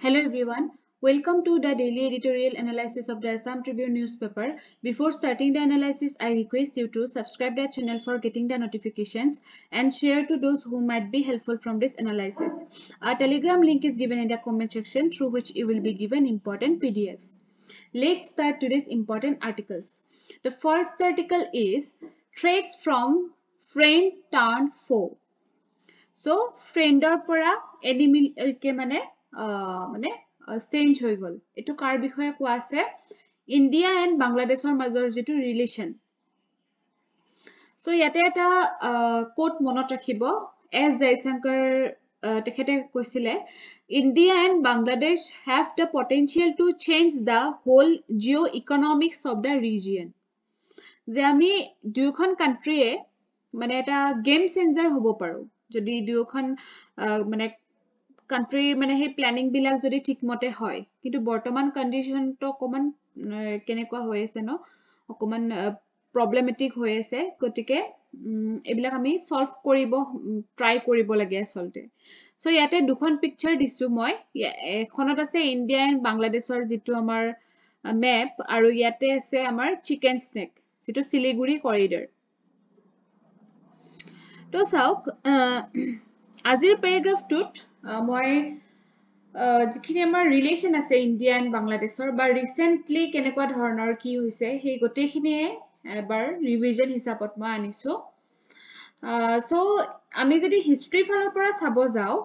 Hello everyone, welcome to the daily editorial analysis of the Assam Tribune newspaper. Before starting the analysis, I request you to subscribe the channel for getting the notifications and share to those who might be helpful from this analysis. Our Telegram link is given in the comment section through which you will be given important PDFs. Let's start today's important articles. The first article is Threats from Friend Turned Foe. So, friendor pora enemy ke mane change হৈ গল এটো কাৰ বিষয়ে কোৱা আছে India and বাংলাদেশৰ মাজৰ যেটো relation so ইয়াতে এটা কোট মনত ৰাখিব এস জয়শঙ্কৰ তেখেতে কৈছিলে India and Bangladesh have the potential to change the whole geo-economics of the region যে আমি দুখন কান্ট্ৰিয়ে মানে এটা গেম চেঞ্জাৰ হ'ব পাৰো যদি দুখন মানে country মানে হে প্ল্যানিং বিলাক যদি ঠিক মতে হয় কিন্তু বৰ্তমান কন্ডিশন তো কমন কেনেকুৱা হৈ আছে ন অকমান প্ৰবলেমেটিক হৈ আছে গতিকে এবিলাক আমি সলভ কৰিব ট্ৰাই কৰিব লাগে আসলতে সো ইয়াতে দুখন পিকচাৰ দিছো মই এখনত আছে ইন্ডিয়া এন্ড বাংলাদেশৰ যেটো আমাৰ মেপ আৰু ইয়াতে আছে আমাৰ চিকেন স্নেক যেটো সিলিগুৰি কৰিডৰ তো চাওক আজিৰ প্যাৰাগ্ৰাফটোত মই যিখিনি আমাৰ ৰিলেশন আছে ইন্ডিয়া এন্ড বাংলাদেশৰ বা ৰিসেন্টলি কেনেকুৱা ধৰণৰ কি হৈছে সেই গটেখিনিয়ে এবাৰ ৰিভিজন হিচাপত মই আনিছো সো আমি যদি হিষ্ট্ৰী ফালৰ পৰা চাব যাও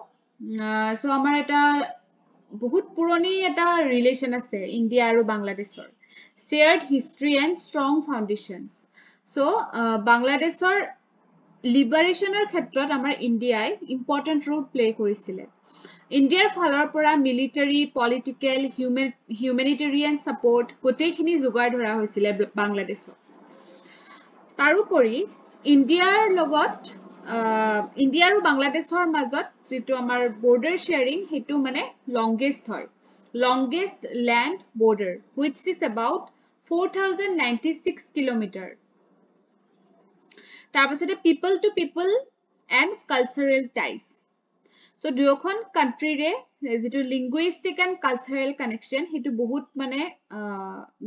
সো আমাৰ এটা বহুত পুৰণি এটা ৰিলেশন আছে ইন্ডিয়া আৰু বাংলাদেশৰ shared history and strong foundations so বাংলাদেশৰ লিবাৰেশনৰ ক্ষেত্ৰত আমাৰ ইন্ডিয়াই ইম্পৰ্টেন্ট ৰোল প্লে কৰিছিল ইন্ডিয়াৰ ফালৰ পৰা মিলিটাৰী পলিটিক্যাল হিউম্যানিটেৰিয়ান সাপোৰ্ট গোটেইখিনি যোগাৰ ধৰা হৈছিল বাংলাদেশত তাৰোপৰি ইন্ডিয়াৰ লগত ইন্ডিয়া আৰু বাংলাদেশৰ মাজত যেটো আমাৰ বৰ্ডাৰ শেয়াৰিং হেতু মানে লংগেষ্ট হয় longest land border which is about 4096 kilometer তাৰপিছতে people to people and cultural ties so দুখন কান্ট্ৰিৰে যেটো linguistic and cultural connection হেতু বহুত মানে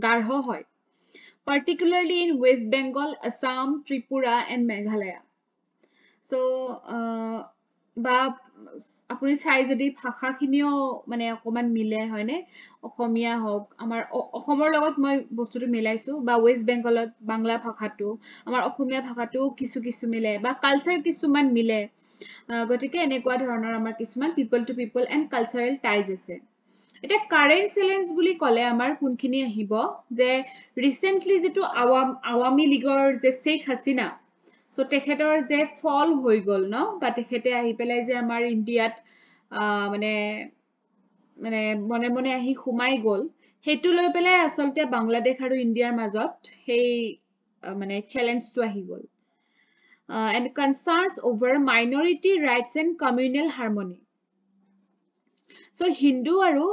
গাঢ় হয় particularly in West Bengal, Assam, Tripura and Meghalaya so বা আপুনি চাই যদি ভাষাখিনিও মানে অকমান মিলে হয়নে অসমীয়া হোক আমাৰ অসমৰ লগত মই বস্তুটো মিলাইছো বা ওয়েস্ট বেংগলত বাংলা ভাষাটো আমাৰ অসমীয়া ভাষাটো কিছু কিছু মিলে বা কালচাৰ কিছুমান মিলে গতিকে এনেকুৱা ধৰণৰ আমাৰ কিছুমান people to people and cultural ties আছে এটা কাৰেন্ট চ্যালেঞ্জ বুলি কলে আমাৰ কোনখিনি আহিব যে ৰিসেন্টলি যেটো আওয়ামী লীগৰ যে শেখ হাসিনা সো তেখেতৰ যে ফল হৈ গল ন বা তেখেতে আহি পেলাই যে আমাৰ ইন্ডিয়াত মানে মানে মনে মনে আহি খুমাই গল হেতু লৈ পেলাই আসলতে বাংলাদেশ আৰু ইন্ডিয়াৰ মাজত সেই মানে চ্যালেঞ্জটো আহি গল and concerns over minority rights and communal harmony so hindu aru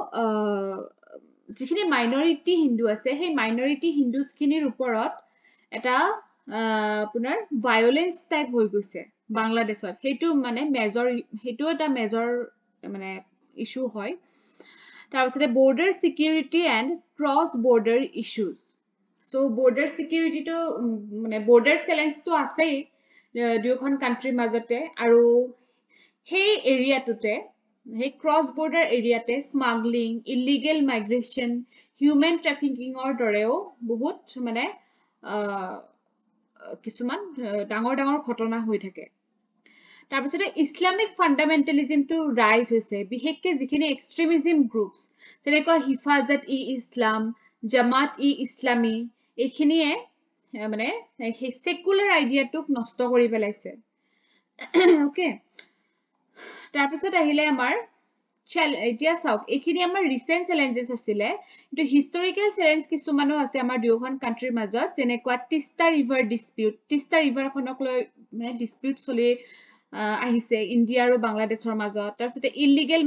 যিখিনি মাইনৰিটি হিন্দু আছে সেই মাইনৰিটি হিন্দুস খিনিৰ ওপৰত এটা আপোনাৰ ভায়োলেন্স টাইপ হৈ গৈছে বাংলাদেশত হেতু মানে মেজৰ হেতু এটা মেজৰ মানে ইস্যু হয় তাৰপিছতে border security and cross border issues so border security তো মানে বৰ্ডাৰ চ্যালেঞ্জ তো আছে দুখন কান্ট্ৰিৰ মাজতে আৰু সেই এৰিয়াটোতে hey cross border area te smuggling illegal migration human trafficking or doreo বহুত মানে কিছুমান ডাঙৰ ডাঙৰ ঘটনা হৈ থাকে তাৰপিছতে ইসলামিক ফান্ডামেন্টালিজম টু ৰাইজ হৈছে বিশেষকৈ যিখিনি এক্সট্ৰিমিজম গ্ৰুপস যেনেকৈ হিফাজত ই ইসলাম জামাত ই ইসলামী এইখিনিয়ে মানে সেকুলাৰ আইডিয়াটোক নষ্ট কৰি পেলাইছে ওকে তাৰপিছত আহিলে আমাৰ এতিয়া চাওক এইখিনি আমাৰ ৰিসেন্ট চ্যালেঞ্জেস আছিলে কিন্তু হিস্টোৰিক্যাল চ্যালেঞ্জ কিছুমানো আছে আমাৰ দুখন কান্ট্ৰিৰ মাজত যেনেকুৱা Teesta river dispute Teesta river খনক লৈ মানে ডিসপিউট চলি আহিছে ইন্ডিয়া আৰু বাংলাদেশৰ মাজত তাৰপিছতে ইলিগেল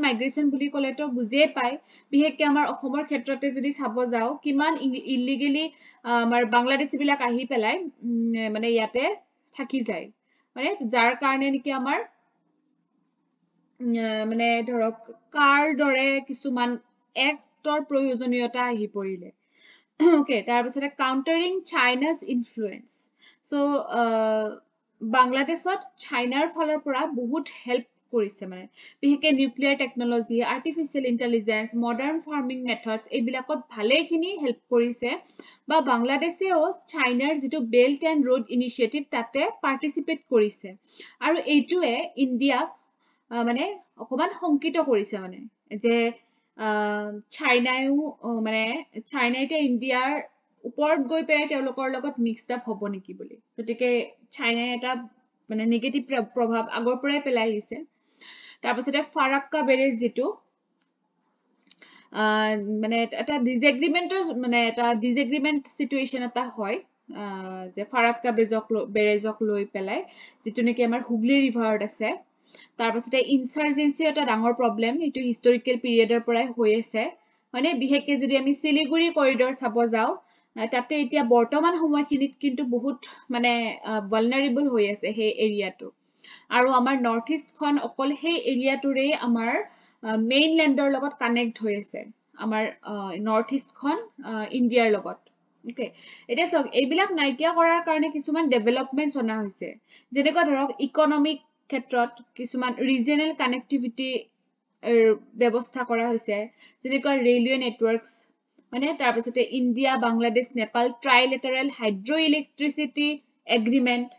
মাইগ্ৰেশন বুলি ক'লে তো বুজিয়ে পায় বিশেষকৈ আমাৰ অসমৰ ক্ষেত্ৰতে যদি চাব যাও কিমান ইলিগেলি আমাৰ বাংলাদেশী বিলাক আহি পেলাই মানে ইয়াতে থাকি যায় মানে যাৰ কাৰণে নেকি আমাৰ মানে ধৰক কাৰ দৰে কিছুমান এক্টৰ প্ৰয়োজনীয়তা আহি পৰিলে ওকে তাৰপিছতে কাউন্টাৰিং চাইনাজ ইনফ্লুৱেঞ্চ সো বাংলাদেশত চাইনাৰ ফালৰ পৰা বহুত হেল্প কৰিছে মানে বিশেষকৈ nuclear technology artificial intelligence modern farming methods এইবিলাকত ভালেখিনি হেল্প কৰিছে বা বাংলাদেশেও চাইনাৰ যিটো বেল্ট এণ্ড ৰোড ইনিচিয়েটিভ তাতে পাৰ্টিচিপেট কৰিছে আৰু এইটোৱে ইণ্ডিয়াক মানে অকমান শংকিত কৰিছে মানে যে চাইনায়ো মানে চাইনাইতে ইণ্ডিয়াৰ ওপৰত গৈ পেলাই তেওঁলোকৰ লগত মিক্সড আপ হ'ব নেকি বুলি গতিকে চাইনাই এটা মানে নিগেটিভ প্ৰভাৱ আগৰ পৰাই পেলাই আহিছে তাৰপিছতে ফাৰাক্কা বেৰেজ যিটো মানে এটা ডিজএগ্ৰিমেণ্ট সিচুৱেশ্যন এটা হয় যে ফাৰাক্কা বেৰেজক লৈ পেলাই যিটো নেকি আমাৰ হুগলি ৰিভাৰত আছে তাৰপিছতে ইনচাৰ্জেন্সিৰ এটা ডাঙৰ প্ৰব্লেম এইটো হিষ্টৰিকেল পিৰিয়ডৰ পৰাই হৈ আছে মানে বিশেষকৈ যদি আমি শিলিগুৰি কৰিডৰ চাব যাওঁ তাতে এতিয়া বৰ্তমান সময়খিনিত কিন্তু বহুত মানে ভালনাৰেবল হৈ আছে সেই এৰিয়াটো আৰু আমাৰ নৰ্থ ইষ্টখন অকল সেই এৰিয়াটোৰেই আমাৰ মেইনলেণ্ডৰ লগত কানেক্ট হৈ আছে আমাৰ নৰ্থ ইষ্টখন ইণ্ডিয়াৰ লগত ওকে এতিয়া চাওক এইবিলাক নাইকিয়া কৰাৰ কাৰণে কিছুমান ডেভেলপমেণ্টছ অনা হৈছে যেনেকুৱা ধৰক ইকনমিক ক্ষেত্ৰত কিছুমান ৰিজনেল কানেক্টিভিটি ব্যৱস্থা কৰা হৈছে যেনেকুৱা ৰেলৱে নেটৱৰ্কছ মানে তাৰপিছতে India Bangladesh Nepal trilateral hydro electricity agreement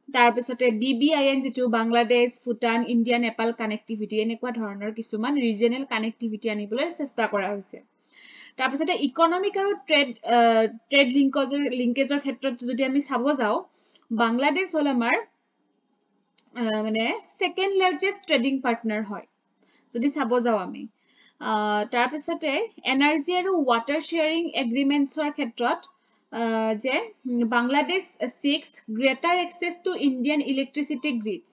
তাৰপিছতে BBIN যিটো বাংলাদেশ ভূটান ইণ্ডিয়া নেপাল কানেক্টিভিটি এনেকুৱা ধৰণৰ কিছুমান ৰিজনেল কানেক্টিভিটি আনিবলৈ চেষ্টা কৰা হৈছে তাৰপিছতে ইকনমিক আৰু ট্ৰেড লিংকেজৰ ক্ষেত্ৰত যদি আমি চাব যাওঁ বাংলাদেশ হ'ল আমাৰ মানে সেকেন্ড লাৰ্জেষ্ট ট্ৰেডিং পাৰ্টনাৰ হয় যদি চাব যাওঁ আমি তাৰপিছতে এনাৰ্জি আৰু ৱাটাৰ শ্বেয়াৰিং এগ্ৰিমেণ্টছৰ ক্ষেত্ৰত যে Bangladesh seeks greater access to Indian electricity grids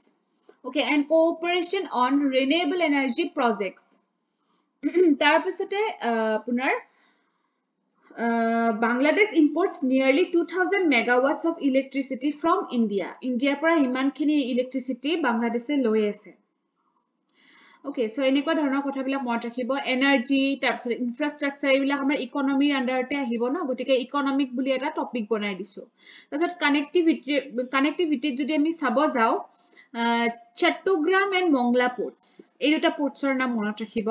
okay and cooperation on renewable energy projects তাৰপিছতে আপোনাৰ Bangladesh imports nearly 2000 megawatts of electricity from India. India পৰা ইমানখিনি ইলেক্ট্ৰিচিটি বাংলাদেশে লৈ আছে Okay, so এনেকুৱা ধৰণৰ কথাবিলাক মনত ৰাখিব এনাৰ্জি তাৰপিছত ইনফ্ৰাষ্ট্ৰাকচাৰ এইবিলাক আমাৰ ইকনমিৰ আন্ডাৰতে আহিব ন গতিকে ইকনমিক বুলি এটা টপিক বনাই দিছো তাৰপিছত কানেক্টিভিটি যদি আমি চাব যাওঁ চট্টগ্ৰাম এণ্ড মংলা পোৰ্টছ এই দুটা পোৰ্টছৰ নাম মনত ৰাখিব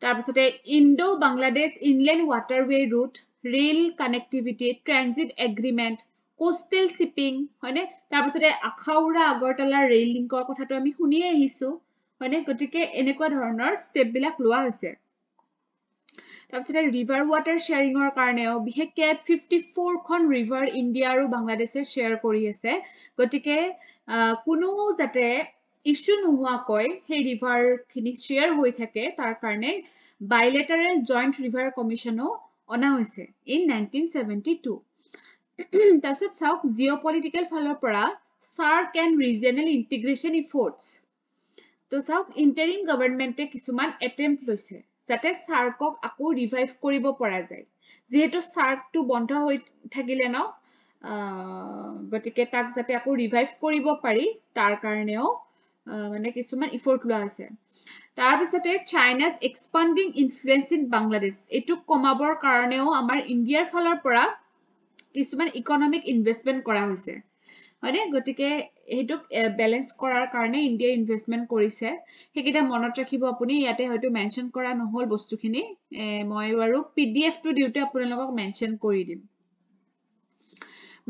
তাৰপিছতে Indo Bangladesh inland waterway root rail connectivity transit agreement coastal shipping হয়নে তাৰপিছতে আখাউৰা আগৰতলা ৰেল লিংকৰ কথাটো আমি শুনি আহিছো হয়নে গতিকে এনেকুৱা ধৰণৰ ষ্টেপবিলাক লোৱা হৈছে তাৰপিছতে ৰিভাৰ ৱাটাৰ শ্বেয়াৰিঙৰ কাৰণেও বিশেষকৈ 54খন ৰিভাৰ ইণ্ডিয়া আৰু বাংলাদেশে শ্বেয়াৰ কৰি আছে গতিকে কোনো যাতে ইস্যু নোহোৱাকৈ সেই ৰিভাৰখিনি শ্বেয়াৰ হৈ থাকে তাৰ কাৰণে বাইলেটাৰেল জইণ্ট ৰিভাৰ কমিশ্যনো অনা হৈছে ইন 1972 তাৰপিছত চাওক জিঅ'পলিটিকেল ফালৰ পৰা সাৰ্ক এণ্ড ৰিজনেল ইণ্টিগ্ৰেশ্যন ইফৰ্টছ তো চাওক ইণ্টাৰিম গভৰ্ণমেণ্টে কিছুমান এটেম্প্ট লৈছে যাতে সাৰ্কক আকৌ ৰিভাইভ কৰিব পৰা যায় যিহেতু সাৰ্কটো বন্ধ হৈ থাকিলে ন গতিকে তাক যাতে আকৌ ৰিভাইভ কৰিব পাৰি তাৰ কাৰণেও মানে কিছুমান ইফৰ্ট লোৱা হৈছে তাৰপিছতে চাইনাজ এক্সপাণ্ডিং ইনফ্লুৱেঞ্চ ইন বাংলাদেশ এইটো কমাবৰ কাৰণেও আমাৰ ইণ্ডিয়াৰ ফালৰ পৰা কিছুমান ইকনমিক ইনভেষ্টমেণ্ট কৰা হৈছে হয়নে গতিকে এইটোক বেলেন্স কৰাৰ কাৰণে ইণ্ডিয়া ইনভেষ্টমেণ্ট কৰিছে সেইকেইটা মনত ৰাখিব আপুনি ইয়াতে হয়তো মেনশ্যন কৰা নহল বস্তুখিনি মই বাৰু PDF টো দিওঁতে আপোনালোকক মেনশ্যন কৰি দিম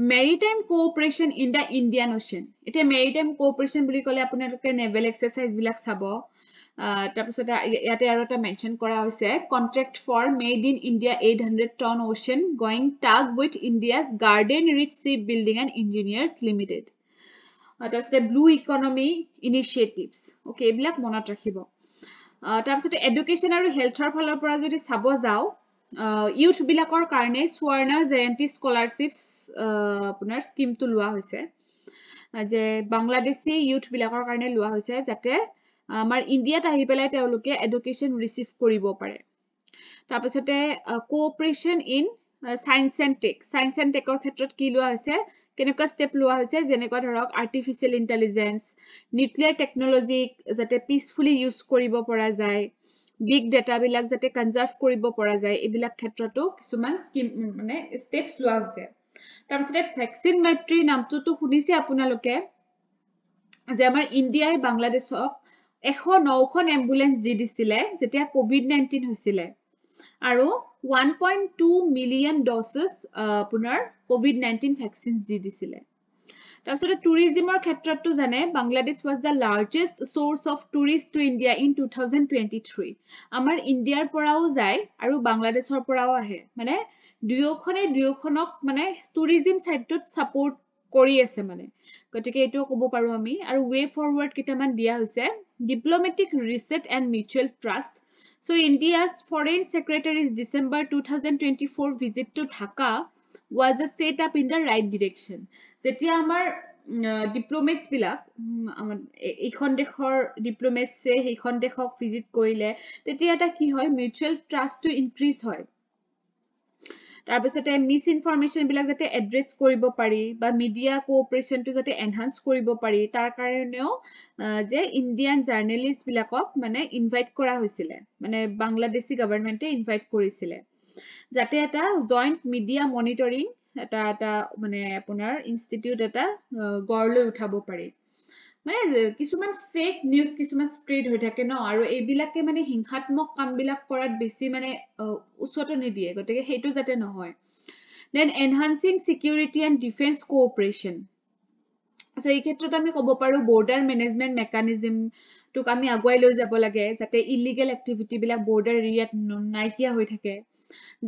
Maritime cooperation in the Indian Ocean. It's a maritime cooperation বুলি ক'লে আপোনালোকে naval exercise বিলাক চাব তাৰপিছত ইয়াতে আৰু এটা মেনশ্যন কৰা হৈছে contract for made in India 800-ton ocean going tug with India's Garden Rich Shipbuilding and Engineers Limited. তাৰপিছত blue economy initiatives. Okay, এইবিলাক মনত ৰাখিব তাৰপিছত এডুকেশ্যন আৰু হেল্থৰ ফালৰ পৰা যদি চাব যাওঁ ইউথ বিলাকৰ কাৰণে স্বৰ্ণ জয়ন্তী স্কলাৰশ্বিপছ আপোনাৰ স্কিমটো লোৱা হৈছে যে বাংলাদেশী ইউথ বিলাকৰ কাৰণে লোৱা হৈছে যাতে আমাৰ ইণ্ডিয়াত আহি পেলাই তেওঁলোকে এডুকেশ্যন ৰিচিভ কৰিব পাৰে তাৰপিছতে কোঅপাৰেশ্যন ইন সায়েন্স এণ্ড টেকৰ ক্ষেত্ৰত কি লোৱা হৈছে কেনেকুৱা ষ্টেপ লোৱা হৈছে যেনেকুৱা ধৰক আৰ্টিফিচিয়েল ইন্টেলিজেন্স নিউক্লিয়াৰ টেকনলজি যাতে পিসফুলি ইউজ কৰিব পৰা যায় বিগ ডাটা বিলাক যাতে কনজাৰ্ভ কৰিব পৰা যায় এইবিলাক ক্ষেত্ৰতো কিছুমান স্কিম মানে ষ্টেপছ লোৱা হৈছে তাৰপিছতে ভ্যাকচিন মেট্ৰি নামটোতো শুনিছে আপোনালোকে যে আমাৰ ইণ্ডিয়াই বাংলাদেশক 109খন এম্বুলেন্স দি দিছিলে যেতিয়া কোভিড-19 হৈছিলে আৰু 1.2 মিলিয়ন ড'জেছ আপোনাৰ কোভিড-19 ভ্যাকচিন দি দিছিলে তাৰপিছতে টুৰিজমৰ ক্ষেত্ৰতো জানে Bangladesh was the largest source of tourists to India in 2023 আমাৰ ইণ্ডিয়াৰ পৰাও যায় আৰু বাংলাদেশৰ পৰাও আহে মানে দুয়োখনক মানে টুৰিজম সাইটত সাপোৰ্ট কৰি আছে মানে গতিকে এটো ক'ব পাৰো আমি আৰু ৱে ফৰৱাৰ্ড কেটামান দিয়া হৈছে diplomatic reset and mutual trust So India's Foreign Secretary's December 2024 visit to Dhaka was a set up in the right direction. Jetia amar diplomats bilak ekhon dekhor diplomats se ekhon dekhok visit korile tetia eta ki hoy mutual trust to increase hoy তাৰপিছতে miss information বিলাক যাতে address কৰিব পাৰি বা media কোঅপাৰেশনটো যাতে enhance কৰিব পাৰি তাৰ কাৰণেও যে ইণ্ডিয়ান জাৰ্নালিষ্ট বিলাকক মানে ইনভাইট কৰা হৈছিল মানে বাংলাদেশী গভৰ্ণমেণ্টে ইনভাইট কৰিছিল যাতে এটা জয়েন্ট মিডিয়া মনিটৰিং এটা মানে আপোনাৰ ইনষ্টিটিউট এটা গড় লৈ উঠাব পাৰি মানে কিছুমান ফেক নিউজ কিছুমান স্প্ৰেড হৈ থাকে ন আৰু এইবিলাকে মানে হিংসাত্মক কাম বিলাক কৰাত বেছি মানে উচ্চত নিদিয়ে গতিকে হেতু যাতে নহয় then enhancing security and defence cooperation so এই ক্ষেত্ৰত আমি ক'ব পাৰো বৰ্ডাৰ মেনেজমেন্ট মেকানিজম টুক আমি আগুৱাই লৈ যাব লাগে যাতে ইলিগেল এক্টিভিটি বিলাক বৰ্ডাৰ এৰিয়াত নাইকিয়া হৈ থাকে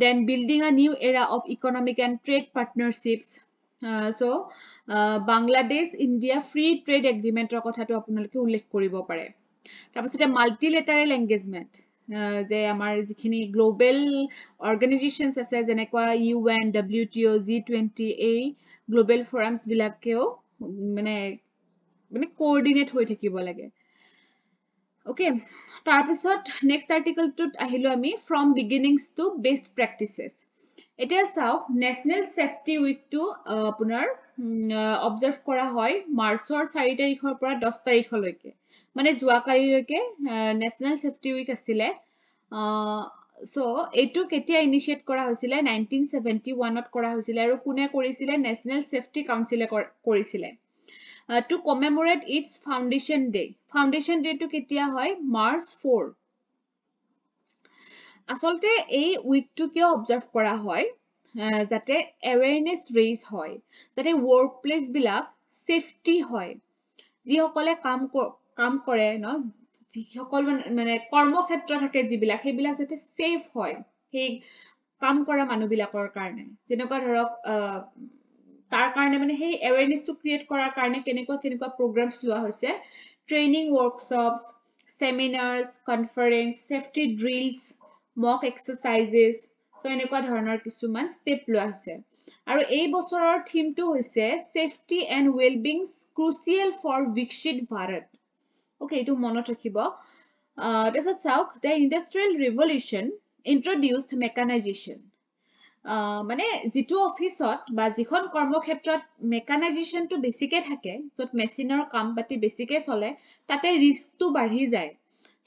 then building a new era of economic and trade partnerships So Bangladesh India free trade agreement কথাটো আপোনালোকে উল্লেখ কৰিব পাৰে তাৰপিছতে মাল্টিলেটাৰেল এংগেজমেন্ট যে আমাৰ যিখিনি গ্লোবেল অৰ্গানাইজেশনছ আছে যেনেকুৱা UN WTO G20 এই গ্লোবেল ফৰামছ বিলাকেও মানে কোঅৰ্ডিনেট হৈ থাকিব লাগে ওকে তাৰপিছত নেক্সট আৰ্টিকলটোত আহিলো আমি ফ্ৰম বিগিনিংছ টু বেষ্ট প্ৰেক্টিসেছ এতিয়া চাওক নেশনেল সেফটি উইক টু আপোনাৰ অবজাৰ্ভ কৰা হয় মাৰ্চৰ 4 তাৰিখৰ পৰা 10 তাৰিখলৈকে মানে যোৱাকালিলৈকে নেশনেল সেফটি উইক আছিলে সো এটো কেতিয়া ইনিশিয়েট কৰা হৈছিল 1971 ত কৰা হৈছিল আৰু কোনে কৰিছিল নেশনেল সেফটি কাউন্সিলে কৰিছিল to commemorate its foundation day to কেতিয়া হয় মাৰ্চ 4 আসলতে এই উইকটো কিয় অবজাৰ্ভ কৰা হয় যাতে অ্যাৱাৰনেস ৰেইজ হয় যাতে ওয়াৰ্ক প্লেস বিলাক সেফটি হয় যি সকলে কাম কৰে ন যি সকল মানে কৰ্মক্ষেত্ৰ থাকে যিবিলাক সেইবিলাক যাতে সেফ হয় সেই কাম কৰা মানুহ বিলাকৰ কাৰণে যেনেকুৱা ধৰক তাৰ কাৰণে মানে সেই অ্যাৱাৰনেসটো ক্ৰিয়েট কৰাৰ কাৰণে কেনেকুৱা প্ৰগ্ৰামছ লোৱা হৈছে training workshops seminars conference safety drills mock exercises so এনেকুৱা ধৰণৰ কিছুমান ষ্টেপ লোৱা হৈছে আৰু এই বছৰৰ থিমটো হৈছে safety and well-being crucial for vikshit bharat okay এটো মনত ৰাখিব তাৰপিছত চাওক the industrial revolution introduced mechanization মানে যেটো অফিসত বা যিখন কৰ্মক্ষেত্ৰত মেকানাইজেশনটো বেছিকে থাকে যত মেচিনৰ কাম পাতি বেছিকে চলে তাতে ৰিস্কটো বাঢ়ি যায়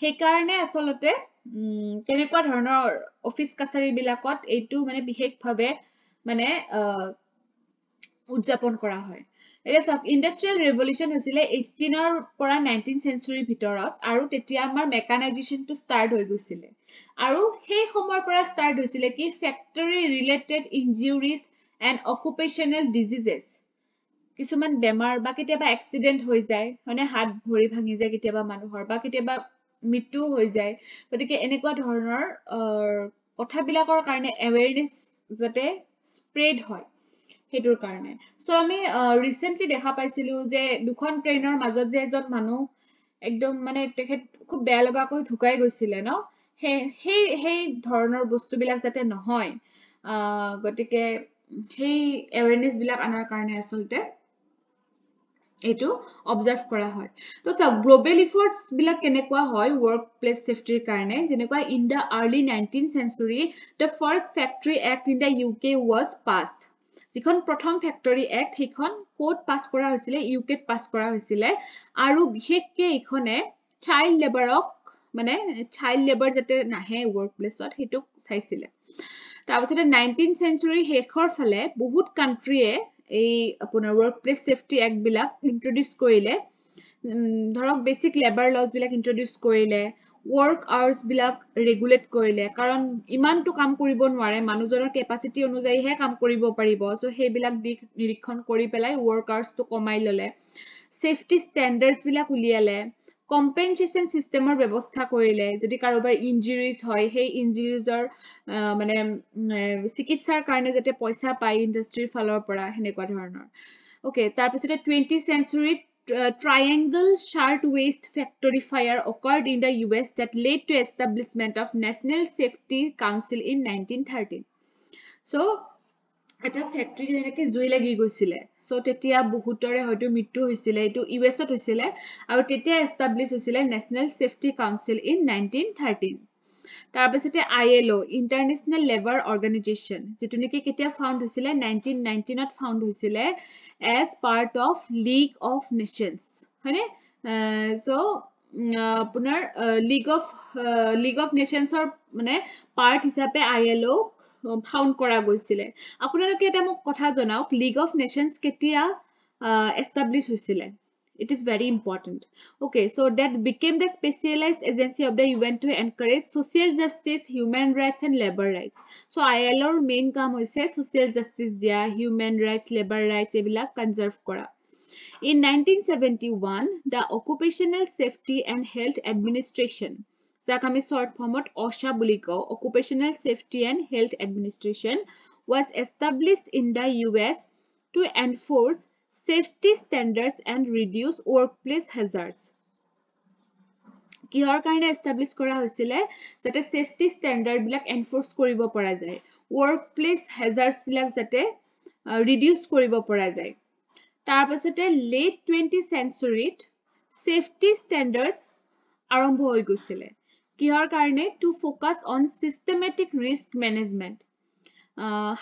সেই কাৰণে আসলতে কেনেকুৱা ধৰণৰ অফিস কাছাৰী বিলাকত এইটো মানে বিশেষভাৱে মানে উদযাপন কৰা হয় এটা সব ইন্ডাস্ট্ৰিয়েল ৰেভলিউশন হৈছিলে 18 ৰ পৰা 19th চেঞ্চুৰীৰ ভিতৰত আৰু তেতিয়া আমাৰ মেকানাইজেশনটো ষ্টাৰ্ট হৈ গৈছিল আৰু সেই সময়ৰ পৰা ষ্টাৰ্ট হৈছিল কি ফ্যাক্টৰী ৰিলেটেড ইনজুৰিজ এণ্ড অকুপেশনাল ডিজিজেস কিছুমান বেমাৰ বা কেতিয়াবা এক্সিডেন্ট হৈ যায় মানে হাত ভৰি ভাঙি যায় কেতিয়াবা মানুহৰ বা কেতিয়াবা মৃত্যু হৈ যায় গতিকে এনেকুৱা ধৰণৰ কথাবিলাকৰ কাৰণে অ্যাৱাৰনেস যাতে স্প্ৰেড হয় হেতুৰ কাৰণে সো আমি ৰিসেন্টলি দেখা পাইছিলো যে দুখন ট্ৰেইনৰ মাজত যে এজন মানুহ একদম মানে তেখেত খুব বেয়া লগাকৈ ঢুকাই গৈছিল ন সেই ধৰণৰ বস্তুবিলাক যাতে নহয় গতিকে সেই অ্যাৱাৰনেস বিলাক আনাৰ কাৰণে আসলতে এটো অবজাৰ্ভ কৰা হয় তো চাওক গ্লোবেল এফৰ্টস বিলাক কেনেকুৱা হয় ওয়াৰ্ক প্লেস সেফটিৰ কাৰণে যেনেকুৱা in the early 19th century the first factory act in the UK was passed যিখন প্ৰথম ফেক্টৰী এক্ট সেইখন কোড পাছ কৰা হৈছিলে ইউকেত পাছ কৰা হৈছিলে আৰু বিশেষকৈ এইখনে চাইল্ড লেবাৰক মানে চাইল্ড লেবাৰ যাতে নাহে ৱৰ্ক প্লেছত সেইটোক চাইছিলে তাৰপিছতে 19th century শেষৰ ফালে বহুত কাণ্ট্ৰিয়ে এই আপোনাৰ ৱৰ্ক প্লেচ সেফটি এক্ট বিলাক ইন্ট্ৰোডিউস কৰিলে ধৰক বেসিক লেবাৰ লজ বিলাক ইন্ট্ৰোডিউস কৰিলে ৱৰ্ক আৱাৰ্স বিলাক ৰেগুলেট কৰিলে কাৰণ ইমানটো কাম কৰিব নোৱাৰে মানুহজনৰ কেপাসিটি অনুযায়ীহে কাম কৰিব পাৰিব সো সেইবিলাক দিক নিৰীক্ষণ কৰি পেলাই ৱৰ্ক আৱাৰ্সটো কমাই ললে সেফটি ষ্টেণ্ডাৰ্ডছ বিলাক উলিয়ালে কম্পেনসেশন সিস্টেমৰ ব্যৱস্থা কৰিলে যদি কাৰোবাৰ ইনজুৰিজ হয় সেই ইনজুৰিজৰ মানে চিকিৎসাৰ কাৰণে যাতে পইচা পায় ইন্ডাষ্ট্ৰীৰ ফালৰ পৰা হেনেকুৱা ধৰণৰ ওকে তাৰপিছতে 20th century triangle shirtwaist factory fire occurred in the US that led to establishment of National Safety Council in 1913. So, এটা ফ্যাক্টরি যেনেকে জুই লাগি গৈছিলে সো তেতিয়া বহুতৰে হয়তো মৃত্যু হৈছিলে এটো ইউএছত হৈছিলে আৰু তেতিয়া এস্টাবলিশ হৈছিলে ন্যাশনাল সেফটি কাউন্সিল ইন 1913 তাৰপিছতে ILO ইন্টাৰনেশনাল লেবাৰ অৰ্গানাইজেশ্যন যেটো নেকি কেতিয়া ফাউণ্ড হৈছিলে 1919 ত ফাউণ্ড হৈছিলে as part of League of Nations হয়নে সো আপোনাৰ League of Nations ৰ মানে পাৰ্ট হিচাপে ILO ফাউণ্ড কৰা গৈছিলে আপোনালোকে এটা মোক কথা জনাওক League of Nations কেতিয়া এস্টাবলিশ হৈছিলে It is very important. Okay, so that became the specialized agency of the UN to encourage social justice, human rights and labor rights. So ILO main কাম হৈছে social justice দিয়া, human rights, labor rights এইবিলাক conserve কৰা. In 1971, the Occupational Safety and Health Administration, যাক আমি short formত OSHA বুলি কওঁ, Occupational Safety and Health Administration was established in the US to enforce safety standards and reduce workplace hazards. কিহৰ কাৰণে establish কৰা হৈছিলে যাতে সেফটি ষ্টেণ্ডাৰ্ড বিলাক এনফোৰ্স কৰিব পৰা যায় workplace hazards বিলাক যাতে ৰিডিউস কৰিব পৰা যায় তাৰপিছতে late 20th century safety standards আৰম্ভ হৈ গৈছিলে কিহৰ কাৰণে to focus on systematic risk management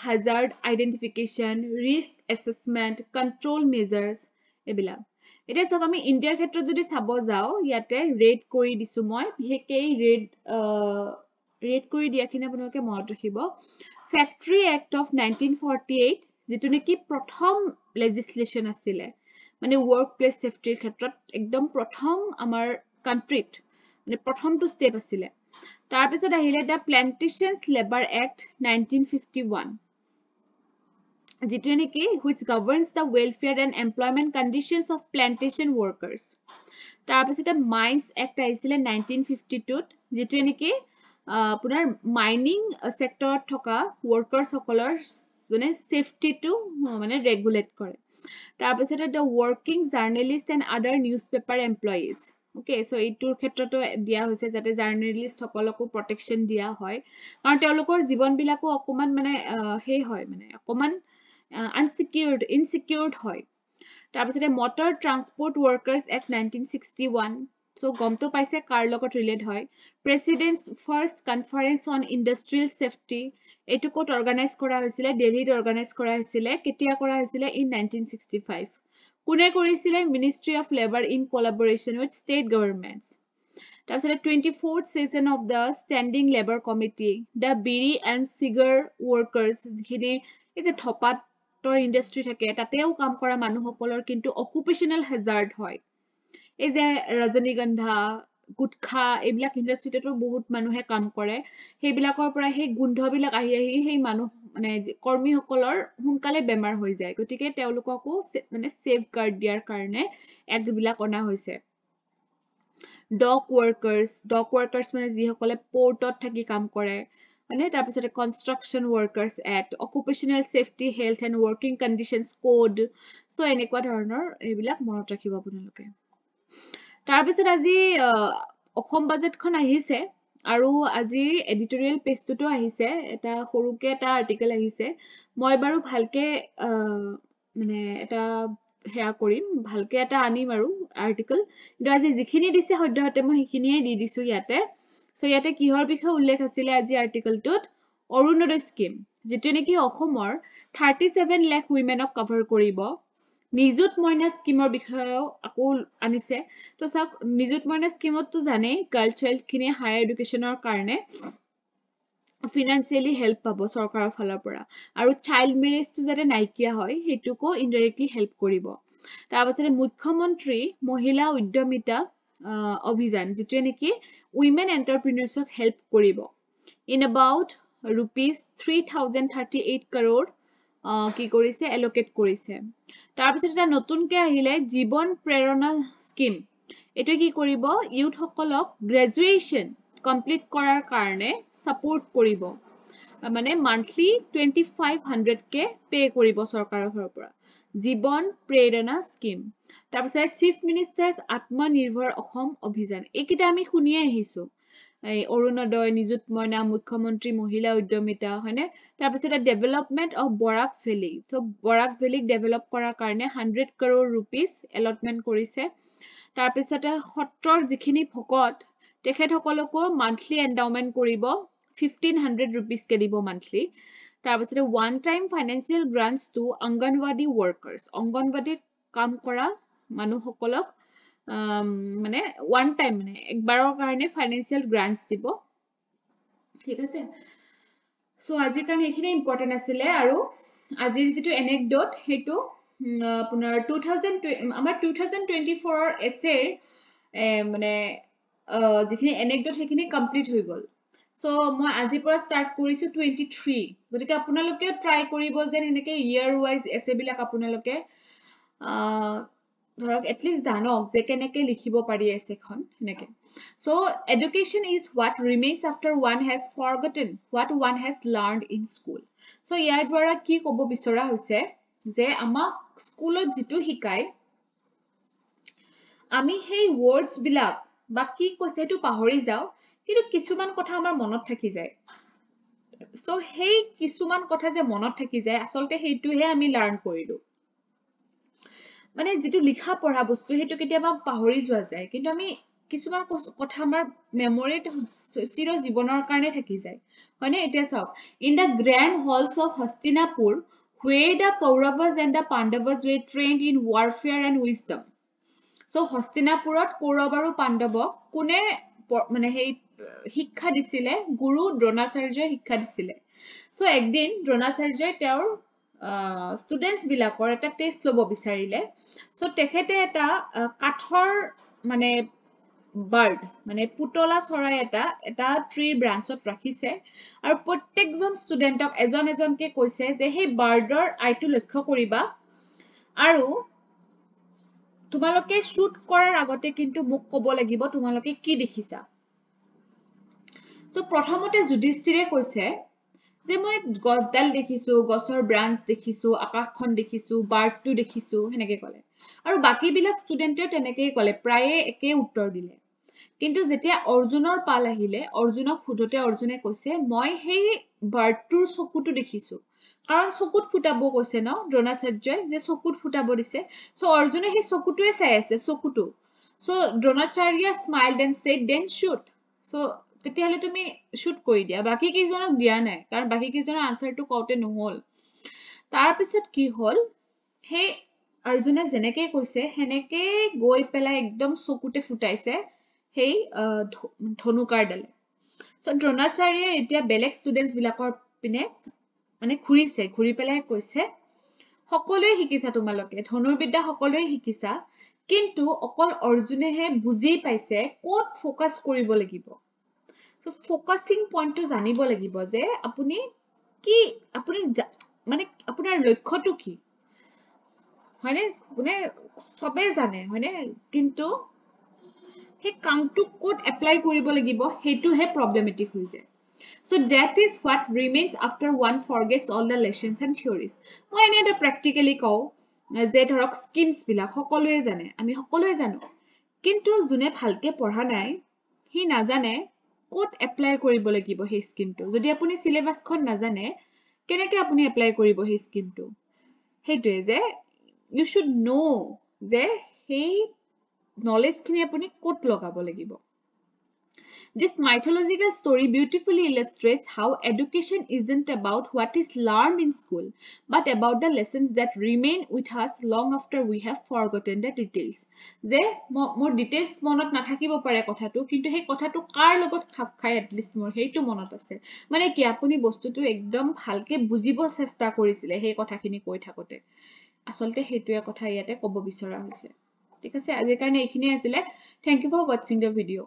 hazard identification, risk assessment, control measures এইবিলাক এটা সব আমি ইন্ডিয়াৰ ক্ষেত্ৰত যদি চাব যাও ইয়াতে ৰেড কৰি দিছো মই বিশেষকৈ ৰেড কৰি দিয়াখিনি আপোনালোকে মনত ৰাখিব ফ্যাক্টৰী এক্ট অফ 1948 যেটো নেকি প্ৰথম লেজিসলেচন আছিল মানে ৱৰ্ক প্লেস সেফটিৰ ক্ষেত্ৰত একদম প্ৰথম আমাৰ কান্ট্ৰীত মানে প্ৰথমটো স্টেপ আছিল তাৰপিছত আহিলে দা প্লান্টেশনস লেবাৰ এক্ট 1951 যেটো নেকি which governs the welfare and employment conditions of plantation workers তাৰপিছতে মাইন্স এক্ট আহিছিলে 1952 যেটো নেকি আপোনাৰ মাইনিং সেক্টৰত থকা ওয়াৰ্কাৰ্স সকলৰ মানে সেফটি টু মানে ৰেগুলেট কৰে তাৰপিছতে the working journalists and other newspaper employees Okay, so এইটোৰ ক্ষেত্ৰটো দিয়া হৈছে যাতে জাৰ্নালিষ্ট সকলকো প্ৰটেকচন দিয়া হয় কাৰণ তেওঁলোকৰ জীৱন বিলাকো অকমান মানে হে হয় মানে অকমান ইনসিকিউৰড হয় তাৰপিছতে motor transport workers act 1961 so গমটো পাইছে কাৰ লগত ৰিলেট হয় president's first conference on industrial safety এটো কোট অৰ্গানাইজ কৰা হৈছিলে দিল্লীত অৰ্গানাইজ কৰা হৈছিলে কেতিয়া কৰা হৈছিলে in 1965 কোনে কৰিছিলে Ministry of Labor in collaboration with state governments তাৰপিছতে 24th session of the Standing Labor Committee the Biri and Cigar workers যিখিনি এই যে ধপাতৰ ইন্ডাষ্ট্ৰি থাকে তাতেও কাম কৰা মানুহসকলৰ কিন্তু অকুপেশনাল হ্যাজাৰ্ড হয় এই যে ৰজনীগন্ধা গুটখা এইবিলাক ইন্ডাষ্ট্ৰিতেটো বহুত মানুহে কাম কৰে সেইবিলাকৰ পৰা সেই গুন্ধবিলাক আহি সেই মানুহ মানে কৰ্মীসকলৰ হুনকালে বেমাৰ হৈ যায় গতিকে তেওঁলোককো মানে সেফ গাৰ্ড দিয়াৰ কাৰণে এক্ট বিলাক অনা হৈছে ডক ওয়াৰ্কাৰ্স মানে যিসকলে পোৰ্টত থাকি কাম কৰে মানে তাৰপিছতে construction workers act occupational safety health and working conditions code so এনেকুৱা ধৰণৰ এইবিলাক মনত ৰাখিব আপোনালোকে তাৰপিছত আজি অসম বাজেটখন আহিছে আৰু আজি এডিটৰিয়েল পেজটোতো আহিছে এটা সৰুকে এটা আৰ্টিকেল আহিছে মই বাৰু ভালকে মানে এটা হেয়া কৰিম ভালকে এটা আনিম আৰু আৰ্টিকেল কিন্তু আজি যিখিনি দিছে সদ্যহতে মই সেইখিনিয়ে দি দিছো ইয়াতে সো ইয়াতে কিহৰ বিষয়ে উল্লেখ আছিল আজি আৰ্টিকেলটোত অৰুণোদয় স্কিম যেটো নেকি অসমৰ 37 লাখ উইমেনক কভাৰ কৰিব নিযুত মইনা স্কিমৰ বিষয়েও আকৌ আনিছে তো সব নিযুত মইনা স্কিমত তো জানে গাৰ্ল চাইল্ড খিনি হায়াৰ এডুকেশনৰ কাৰণে ফিনান্সিয়ালি হেল্প পাব চৰকাৰৰ ফালৰ পৰা আৰু চাইল্ড মেৰেজটো যাতে নাইকিয়া হয় হেতুকো ইনডাইৰেক্টলি হেল্প কৰিব তাৰ পাছতে মুখ্যমন্ত্ৰী মহিলা উদ্যমিতা অভিযান যেটো নেকি উইমেন এন্টাৰপ্ৰেনিউৰছক হেল্প কৰিব in about rupees 3038 crore কি কৰিছে allocate কৰিছে তাৰ পিছত এটা নতুনকৈ আহিলে জীৱন প্ৰেৰণা স্কিম এটো কি কৰিব ইউথ সকলক গ্ৰেজুৱেচন কমপ্লিট কৰাৰ কাৰণে সাপোৰ্ট কৰিব মানে মান্থলি 2500 কে পে কৰিব চৰকাৰৰ ফালৰ পৰা জীৱন প্ৰেৰণা স্কিম তাৰ পিছত চিফ মিনিষ্টাৰ্স আত্মনিৰ্ভৰ অসম অভিযান এইকিটা আমি শুনিয়ে আহিছো অৰুণোদয় নিযুত মইনা মুখ্যমন্ত্ৰী মহিলা উদ্যমিতা হয়নে তাৰ পিছত development of Barak valley so Barak ভেলিক ডেভেলপ কৰাৰ কাৰণে 100 crore rupees allotment কৰিছে তাৰ পিছতে সত্ৰৰ যিখিনি ভকত তেখেতসকলকো মান্থলি এন্ডাউমেন্ট কৰিব 1500 rupees কে দিব মান্থলি তাৰ পিছতে one time financial grants to anganwadi workers অংগনৱাডীত কাম কৰা মানুহসকলক মানে ওয়ান টাইম মানে একবাৰৰ কাৰণে ফাইনান্সিয়াল গ্ৰান্টস দিব ঠিক আছে সো আজিৰ কাৰণে এখিনি ইম্পৰ্টেন্ট আছিলে আৰু আজিৰ যেটো এনেকডট হেতু আপোনাৰ 2000 আমাৰ 2024 ৰ এছেৰ মানে যিখিনি এনেকডট হেখিনি কমপ্লিট হৈ গল সো মই আজিৰ পৰা স্টাৰ্ট কৰিছো 23 গতিকে আপোনালোকে ট্ৰাই কৰিব যেন এনেকে ইয়াৰ ওয়াইজ এছে বিলাক আপোনালোকে ধৰক এটলিষ্ট জানক যে কেনেকে লিখিব পাৰি এছেখন হেনেকে so education is what remains after one has forgotten what one has learned in school so ইয়াৰ দ্বাৰা কি ক'ব বিচৰা হৈছে যে আমাক স্কুলত যেটো শিকায় আমি সেই words বিলাক বা কি কৈছে এটো পাহৰি যাও কিন্তু কিছুমান কথা আমাৰ মনত থাকি যায় so সেই কিছুমান কথা যে মনত থাকি যায় আসলতে হেইটোহে আমি লাৰ্ণ কৰিলো মানে যেটো লিখা পঢ়া বস্তু হেতু কেতিয়াবা পাহৰি যোৱা যায় কিন্তু আমি কিছুমান কথা আমাৰ মেমৰিত চিৰ জীৱনৰ কাৰণে থাকি যায় হয়নে এতিয়া চাওক in the grand halls of Hastinapur where the Kauravas and the Pandavas were trained in warfare and wisdom so Hastinapurot Kaurav আৰু পাণ্ডৱক কোনে মানে হেই শিক্ষা দিছিলে গুৰু দ্ৰোণাচাৰ্যই শিক্ষা দিছিলে so একদিন দ্ৰোণাচাৰ্যই তেওঁৰ students বিলাকৰ এটা টেষ্ট লব বিচাৰিলে so তেখেতে এটা কাঠৰ মানে বাৰ্ড মানে পুতলা চৰাই এটা ট্ৰি ব্ৰাঞ্চত ৰাখিছে আৰু প্ৰত্যেকজন ষ্টুডেন্টক এজন এজনকে কৈছে যে সেই বাৰ্ডৰ আইটো লক্ষ্য কৰিবা আৰু তোমালোকে শুট কৰাৰ আগতে কিন্তু মোক ক'ব লাগিব তোমালোকে কি দেখিছা so প্ৰথমতে যুধিষ্ঠিৰে কৈছে যে মই গছডাল দেখিছো গছৰ ব্ৰাঞ্চ দেখিছো আকাশখন দেখিছো বাৰ্ডটো দেখিছো হেনেকে কলে আৰু বাকি বিলাক ষ্টুডেন্টে তেনেকৈ কলে প্ৰায়ে একে উত্তৰ দিলে কিন্তু যেতিয়া অৰ্জুনৰ পাল আহিলে অৰ্জুনক খুদতে অৰ্জুনে কৈছে মই সেই বাৰ্ডটোৰ চকুটো দেখিছো কাৰণ চকুত ফুটাব কৈছে ন দ্ৰোণাচাৰ্যই যে চকুত ফুটাব দিছে সো অৰ্জুনে সেই চকুটোৱে চাই আছে চকুটো so Dronacharya smiled and said then shoot so তেতিয়াহলে তুমি শুট কৰি দিয়া বাকি কিজনক দিয়া নাই কাৰণ বাকি কিজনৰ আনসাৰটো কওতে নহল তাৰ পিছত কি হল হে অৰ্জুনে যেনেকৈ কৈছে হেনেকে গৈ পেলাই একদম চকুতে ফুটাইছে হেই ধনুকাৰডালে সো দ্ৰোণাচাৰ্যই এতিয়া বেলেগ ষ্টুডেন্টস বিলাকৰ পিনে মানে ঘুৰি পেলাই কৈছে সকলোৱে শিকিছা তোমালোকে ধনুৰ্বিদ্যা সকলোৱে শিকিছা কিন্তু অকল অৰ্জুনেহে বুজি পাইছে ক'ত ফোকাস কৰিব লাগিব so focusing point to জানিব লাগিব যে আপুনি কি আপুনি মানে আপোনাৰ লক্ষ্যটো কি হয়নে মানে সবে জানে হয়নে কিন্তু হে কামটো কোড এপ্লাই কৰিব লাগিব হেতুহে প্ৰবলেমেটিক হৈ যায় so that is what remains after one forgets all the lessons and theories মই এনে এটা প্ৰ্যাকটিক্যালি কও যে ধৰক স্কিমছ বিলাক সকলোৱে জানে আমি সকলোৱে জানো কিন্তু যোনে ভালকে পঢ়া নাই হি নাজানে কোড এপ্লাই কৰিব লাগিব হে স্কিমটো যদি আপুনি সিলেবাসখন নাজানে কেনেকৈ আপুনি এপ্লাই কৰিব হে স্কিমটো হেতুৱে যে you should know যে হে নলেজ খিনি আপুনি কোড লগাব লাগিব This mythological story beautifully illustrates how education isn't about what is learned in school, but about the lessons that remain with us long after we have forgotten the details. যে মোৰ details মনত নাথাকিব পাৰে কথাটো, কিন্তু সেই কথাটো কাৰ লগত খাপ খায় at least মোৰ সেইটো মনত আছে। মানে কি আপুনি বস্তুটো একদম ভালকে বুজিব চেষ্টা কৰিছিলে সেই কথাখিনি কৈ থাকোতে। আচলতে সেইটোৱে কথা ইয়াতে ক'ব বিচৰা হৈছে। ঠিক আছে, আজিৰ কাৰণে এইখিনিয়ে আছিলে। Thank you for watching the video.